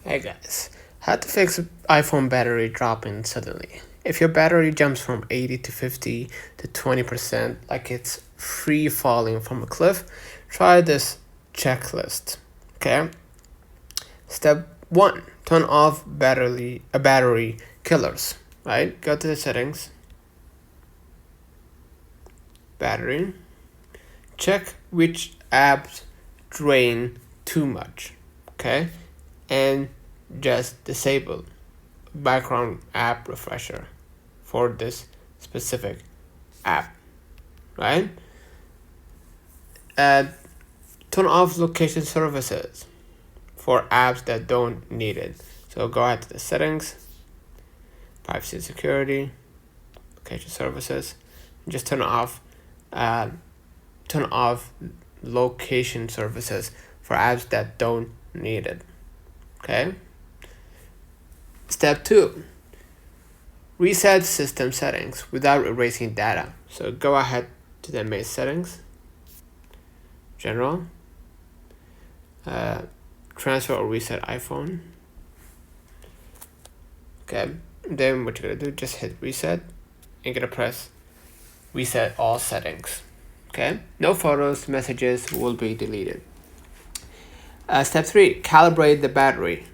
Hey guys, how to fix iPhone battery dropping suddenly. If your battery jumps from 80 to 50 to 20% like it's free falling from a cliff, try this checklist. Okay? Step 1, turn off battery killers, right? Go to the settings, battery, check which apps drain too much, okay? And just disable background app refresher for this specific app, right? Turn off location services for apps that don't need it. So go ahead to the settings, privacy and security, location services, just turn off location services for apps that don't need it. Okay. Step 2, reset system settings without erasing data. So go ahead to the main settings, general, transfer or reset iPhone. Okay, then what you're gonna do, just hit reset and you're gonna press reset all settings. Okay, no photos, messages will be deleted. Step 3, calibrate the battery.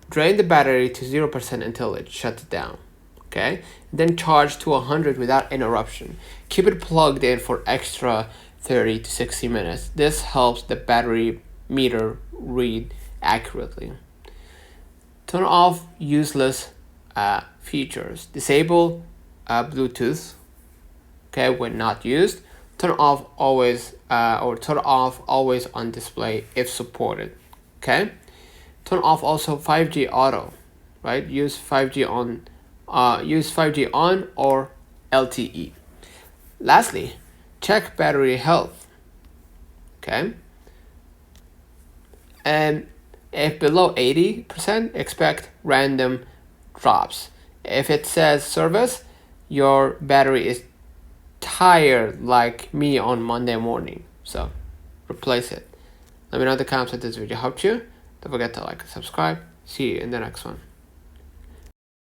Drain the battery to 0% until it shuts down. Okay, then charge to 100 without interruption. Keep it plugged in for extra 30 to 60 minutes. This helps the battery meter read accurately. Turn off useless features. Disable Bluetooth, okay, when not used. Turn off always on display if supported. Okay. Turn off also 5G auto, right? Use 5G on or LTE. Lastly, check battery health. Okay. And if below 80%, expect random drops. If it says service, your battery is tired like me on Monday morning. So replace it. Let me know in the comments if this video helped you. Don't forget to like and subscribe. See you in the next one.